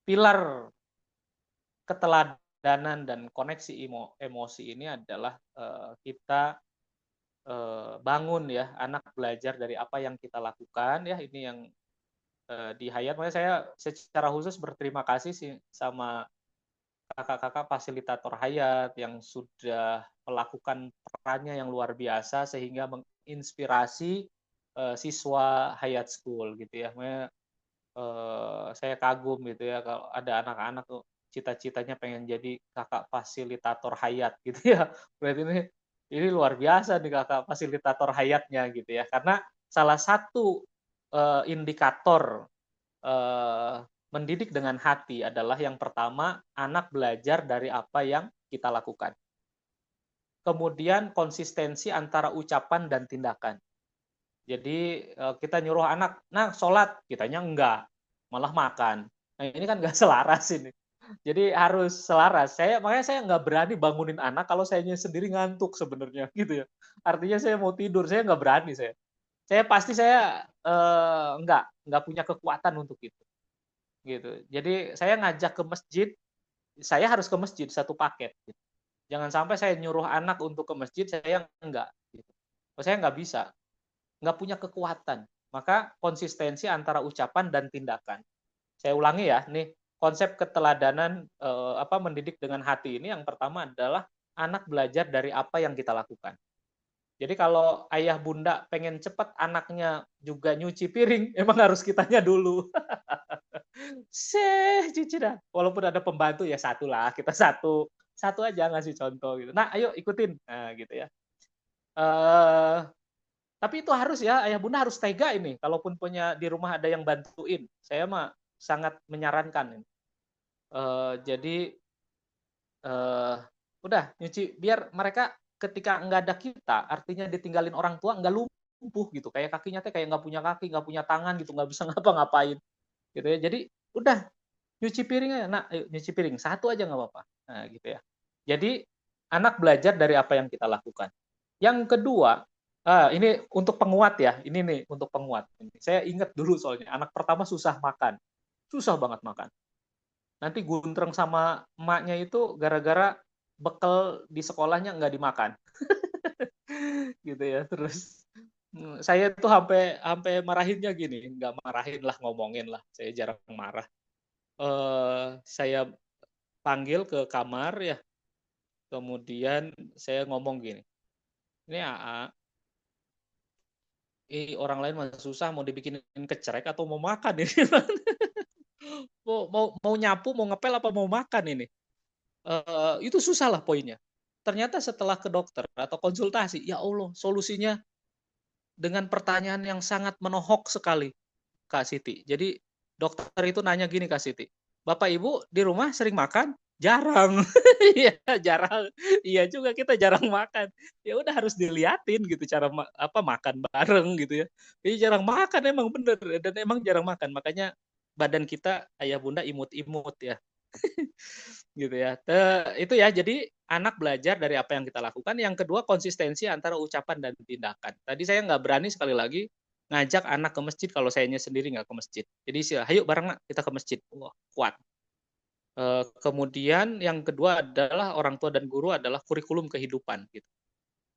pilar keteladan keteladanan dan koneksi emosi ini adalah kita bangun ya, anak belajar dari apa yang kita lakukan ya. Ini yang di Hayat. Makanya saya secara khusus berterima kasih sih sama kakak-kakak fasilitator Hayat yang sudah melakukan perannya yang luar biasa sehingga menginspirasi siswa Hayat School gitu ya. Makanya, saya kagum gitu ya kalau ada anak-anak tuh cita-citanya pengen jadi kakak fasilitator Hayat gitu ya. Berarti ini luar biasa nih kakak fasilitator Hayatnya gitu ya. Karena salah satu indikator mendidik dengan hati adalah yang pertama, anak belajar dari apa yang kita lakukan. Kemudian konsistensi antara ucapan dan tindakan. Jadi kita nyuruh anak, nah sholat, kitanya enggak, malah makan. Nah ini kan nggak selaras ini. Jadi harus selaras. Makanya saya nggak berani bangunin anak kalau saya sendiri ngantuk sebenarnya gitu ya. Artinya saya mau tidur, saya nggak berani saya. Saya nggak punya kekuatan untuk itu gitu. Jadi saya ngajak ke masjid, saya harus ke masjid satu paket. Gitu. Jangan sampai saya nyuruh anak untuk ke masjid, saya enggak. Gitu. Saya nggak bisa, nggak punya kekuatan. Maka konsistensi antara ucapan dan tindakan. Saya ulangi ya, nih konsep keteladanan mendidik dengan hati ini yang pertama adalah anak belajar dari apa yang kita lakukan. Jadi kalau ayah bunda pengen cepat anaknya juga nyuci piring, emang harus kitanya dulu. Cuci dah. Walaupun ada pembantu ya satu lah, kita satu aja ngasih contoh gitu. Nah, ayo ikutin, nah gitu ya. Tapi itu harus ya, ayah bunda harus tega ini. Kalaupun punya di rumah ada yang bantuin, saya mah sangat menyarankan. Jadi udah nyuci biar mereka ketika nggak ada kita, artinya ditinggalin orang tua nggak lumpuh gitu. Kayak kakinya teh kayak nggak punya kaki, nggak punya tangan gitu, nggak bisa ngapa-ngapain gitu ya. Jadi udah nyuci piring aja, nah ayo nyuci piring satu aja nggak apa-apa. Nah gitu ya. Jadi anak belajar dari apa yang kita lakukan. Yang kedua, ini untuk penguat ya. Ini nih untuk penguat. Saya ingat dulu soalnya anak pertama susah makan, susah banget makan. Nanti guntreng sama emaknya itu gara-gara bekal di sekolahnya nggak dimakan. Gitu ya. Terus saya tuh sampai marahinnya gini, nggak marahin lah, ngomongin lah. Saya jarang marah. Saya panggil ke kamar ya. Kemudian saya ngomong gini, ini AA, orang lain masih susah mau dibikinin kecerek atau mau makan ini? mau nyapu, mau ngepel apa mau makan ini? Itu susah lah poinnya. Ternyata setelah ke dokter atau konsultasi, ya Allah, solusinya dengan pertanyaan yang sangat menohok sekali, Kak Siti. Jadi dokter itu nanya gini, Kak Siti, Bapak Ibu di rumah sering makan? Jarang. Iya, jarang. Iya juga kita jarang makan. Ya udah harus diliatin gitu cara makan bareng gitu ya. Jadi jarang makan emang bener dan emang jarang makan. Makanya badan kita ayah bunda imut-imut ya. Gitu ya. Itu ya, jadi anak belajar dari apa yang kita lakukan. Yang kedua, konsistensi antara ucapan dan tindakan. Tadi saya nggak berani sekali lagi ngajak anak ke masjid kalau sayanya sendiri nggak ke masjid. Jadi ayo bareng kita ke masjid. Wah, kuat. Kemudian yang kedua adalah orang tua dan guru adalah kurikulum kehidupan. Gitu.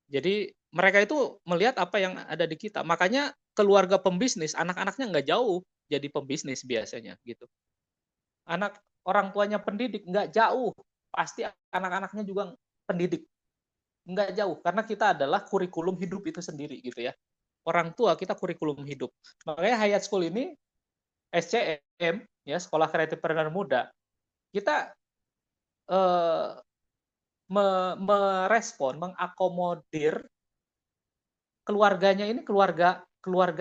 Jadi mereka itu melihat apa yang ada di kita. Makanya keluarga pembisnis, anak-anaknya nggak jauh jadi pembisnis biasanya. Gitu. Anak orang tuanya pendidik nggak jauh, pasti anak-anaknya juga pendidik, nggak jauh karena kita adalah kurikulum hidup itu sendiri gitu ya. Orang tua kita kurikulum hidup. Makanya Hayat School ini SCM ya, Sekolah Kreatifpreneur Muda, kita merespon, mengakomodir keluarganya ini keluarga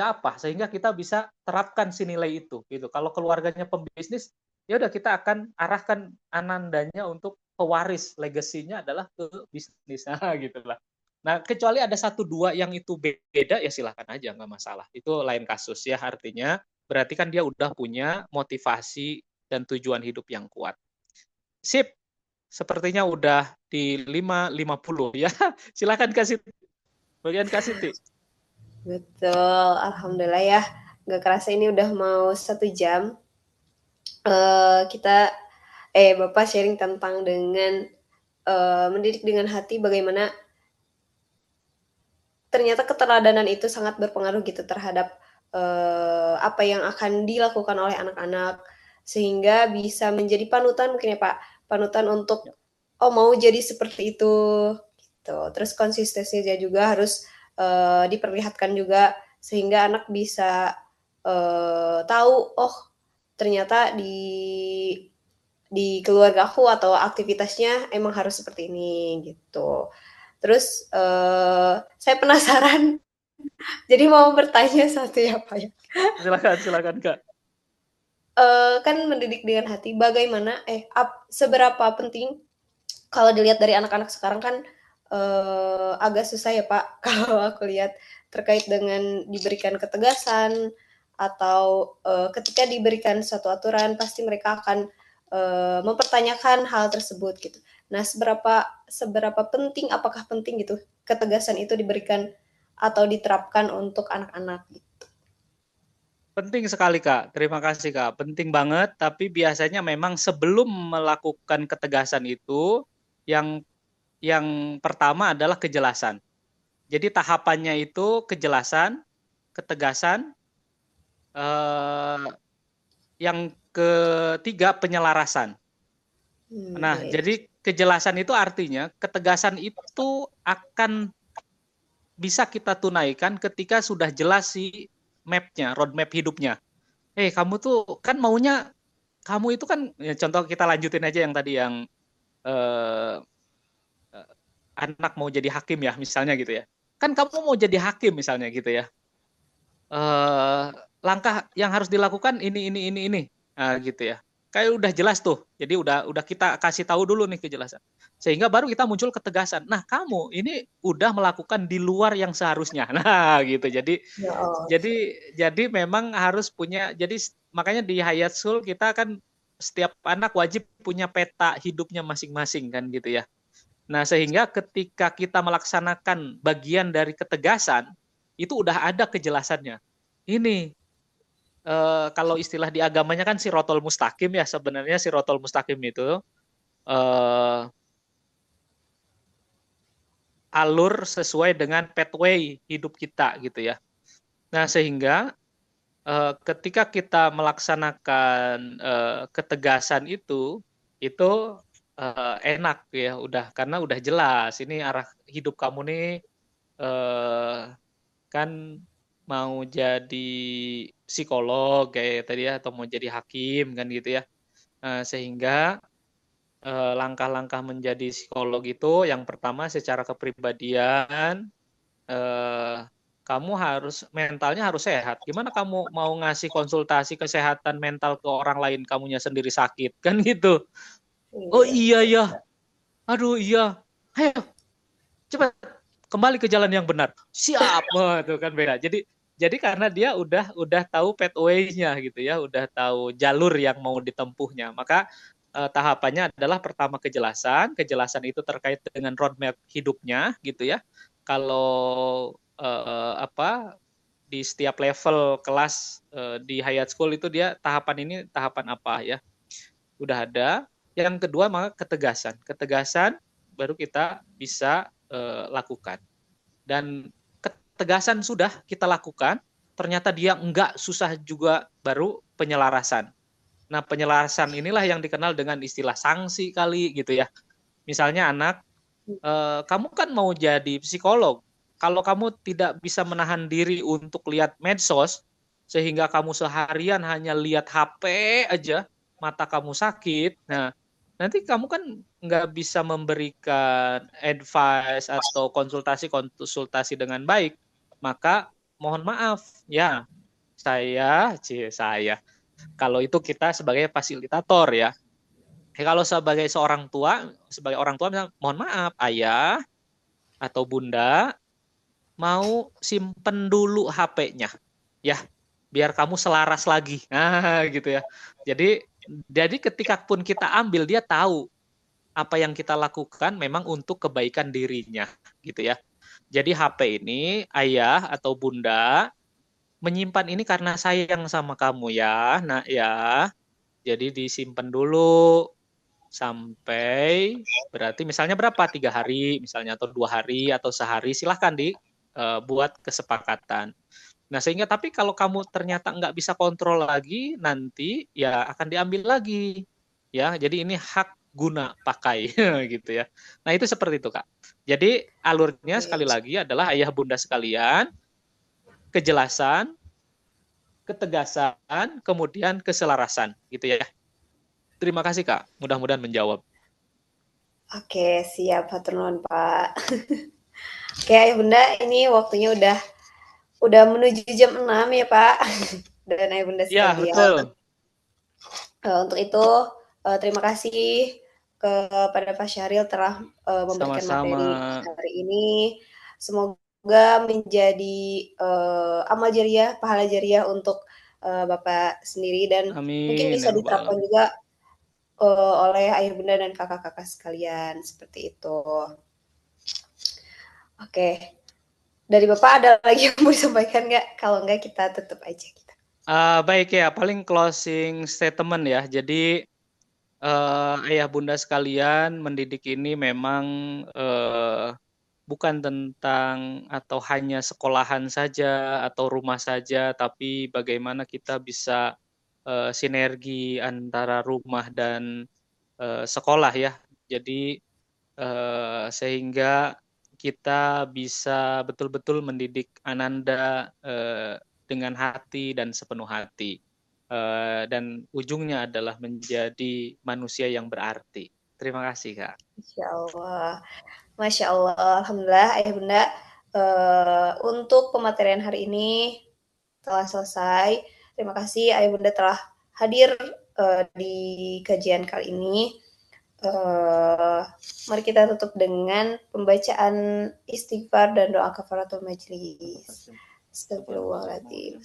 apa sehingga kita bisa terapkan si nilai itu gitu. Kalau keluarganya pembisnis, ya udah kita akan arahkan anandanya untuk pewaris, legasinya adalah ke bisnis. Nah, gitulah. Nah, kecuali ada 1-2 yang itu beda ya silahkan aja, nggak masalah. Itu lain kasus ya, artinya berarti kan dia udah punya motivasi dan tujuan hidup yang kuat. Sip, sepertinya udah di 5:50 ya. Silakan kasih bagian kasih Ti. Betul, alhamdulillah ya. Gak kerasa ini udah mau 1 jam. Kita Bapak sharing tentang dengan mendidik dengan hati, bagaimana ternyata keteladanan itu sangat berpengaruh gitu terhadap apa yang akan dilakukan oleh anak-anak, sehingga bisa menjadi panutan mungkin ya Pak, panutan untuk oh mau jadi seperti itu gitu. Terus konsistensinya juga harus diperlihatkan juga sehingga anak bisa tahu oh ternyata di keluargaku atau aktivitasnya emang harus seperti ini gitu. Terus saya penasaran, jadi mau bertanya satu ya Pak ya. Silakan Kak. Kan mendidik dengan hati, bagaimana seberapa penting kalau dilihat dari anak-anak sekarang kan agak susah ya Pak kalau aku lihat terkait dengan diberikan ketegasan atau ketika diberikan suatu aturan pasti mereka akan mempertanyakan hal tersebut gitu. Nah, seberapa penting, apakah penting gitu ketegasan itu diberikan atau diterapkan untuk anak-anak gitu. Penting sekali Kak, terima kasih Kak. Penting banget, tapi biasanya memang sebelum melakukan ketegasan itu, yang pertama adalah kejelasan. Jadi tahapannya itu kejelasan, ketegasan, yang ketiga penyelarasan. Nah, Iya. jadi kejelasan itu artinya ketegasan itu akan bisa kita tunaikan ketika sudah jelas si map-nya, roadmap hidupnya. Kamu tuh kan maunya, kamu itu kan, ya, contoh kita lanjutin aja yang tadi yang eh, anak mau jadi hakim ya, misalnya gitu ya. Kan kamu mau jadi hakim misalnya gitu ya. Eh, Langkah yang harus dilakukan ini. Nah, gitu ya. Kayak udah jelas tuh. Jadi udah kita kasih tahu dulu nih kejelasan. Sehingga baru kita muncul ketegasan. Nah, kamu ini udah melakukan di luar yang seharusnya. Nah, gitu. Ya, oh. Jadi memang harus punya, jadi makanya di Hayat Sul kita kan setiap anak wajib punya peta hidupnya masing-masing kan gitu ya. Nah, sehingga ketika kita melaksanakan bagian dari ketegasan, itu udah ada kejelasannya. Ini kalau istilah di agamanya kan sirotol mustaqim ya, sebenarnya sirotol mustaqim itu eh, alur sesuai dengan pathway hidup kita gitu ya. Nah, sehingga ketika kita melaksanakan ketegasan itu enak ya, udah karena udah jelas ini arah hidup kamu nih, eh, kan mau jadi psikolog kayak tadi ya, atau mau jadi hakim kan gitu ya. Sehingga langkah-langkah menjadi psikolog itu yang pertama secara kepribadian, eh, kamu harus mentalnya harus sehat. Gimana kamu mau ngasih konsultasi kesehatan mental ke orang lain, kamunya sendiri sakit kan gitu. Oh Iya. iya ya, aduh iya, ayo cepat kembali ke jalan yang benar. Siap, itu kan beda. Jadi karena dia udah tahu pathway-nya gitu ya, udah tahu jalur yang mau ditempuhnya. Maka tahapannya adalah pertama kejelasan. Kejelasan itu terkait dengan roadmap hidupnya gitu ya. Kalau di setiap level kelas di Hayat School itu dia tahapan ini tahapan apa ya. Udah ada. Yang kedua maka ketegasan. Ketegasan baru kita bisa lakukan. Dan ketegasan sudah kita lakukan, ternyata dia enggak susah juga, baru penyelarasan. Nah, penyelarasan inilah yang dikenal dengan istilah sanksi kali gitu ya. Misalnya anak, kamu kan mau jadi psikolog. Kalau kamu tidak bisa menahan diri untuk lihat medsos, sehingga kamu seharian hanya lihat HP aja, mata kamu sakit. Nah, nanti kamu kan nggak bisa memberikan advice atau konsultasi dengan baik. Maka mohon maaf ya, saya. Kalau itu kita sebagai fasilitator ya. Kalau sebagai orang tua misalnya, mohon maaf ayah atau bunda, mau simpen dulu HP-nya ya, biar kamu selaras lagi. Nah, gitu ya. Jadi ketika pun kita ambil, dia tahu apa yang kita lakukan memang untuk kebaikan dirinya, gitu ya. Jadi HP ini ayah atau bunda menyimpan ini karena sayang sama kamu ya, nak ya. Jadi disimpan dulu. sampai berarti misalnya berapa? 3 hari misalnya atau 2 hari atau sehari, silahkan buat kesepakatan. Nah, sehingga tapi kalau kamu ternyata nggak bisa kontrol lagi, nanti ya akan diambil lagi. Ya, jadi ini hak guna pakai gitu ya. Nah, itu seperti itu, Kak. Jadi alurnya sekali lagi adalah ayah bunda sekalian, kejelasan, ketegasan, kemudian keselarasan gitu ya. Terima kasih, Kak. Mudah-mudahan menjawab. Oke, siap. Hatur nuhun, Pak. Oke, Ayah Bunda, ini waktunya udah menuju jam 6 ya, Pak. Dan Ayah Bunda Ya, sekalian. betul. Untuk itu, terima kasih kepada Pak Syahril telah memberikan Sama-sama. materi hari ini. Semoga menjadi amal jariah, pahala jariah untuk Bapak sendiri dan mungkin Amin. bisa Ya Rabbal diterapkan Alamin. juga oleh ayah bunda dan kakak-kakak sekalian seperti itu. Oke, dari Bapak ada lagi yang mau disampaikan nggak? Kalau nggak kita tutup aja kita. Baik ya, paling closing statement ya. Jadi ayah bunda sekalian, mendidik ini memang bukan tentang atau hanya sekolahan saja atau rumah saja, tapi bagaimana kita bisa sinergi antara rumah dan sekolah ya. Jadi sehingga kita bisa betul-betul mendidik Ananda dengan hati dan sepenuh hati. Dan ujungnya adalah menjadi manusia yang berarti. Terima kasih, Kak. Insya Allah. Masya Allah. Alhamdulillah, Ayah Bunda. Untuk pematerian hari ini telah selesai. Terima kasih Ayah Bunda telah hadir di kajian kali ini. Mari kita tutup dengan pembacaan istighfar dan doa kafaratul majlis. Astagfirullahaladzim.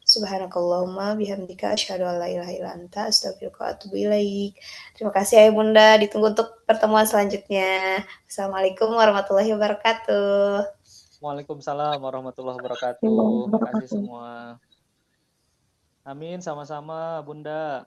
Subhanakallahumma bihamdika asyhadu an la ilaha illa anta astaghfiruka wa atubu ilaik. Terima kasih Ayah Bunda, ditunggu untuk pertemuan selanjutnya. Assalamualaikum warahmatullahi wabarakatuh. Waalaikumsalam warahmatullahi wabarakatuh. Terima kasih semua. Amin, sama-sama Bunda.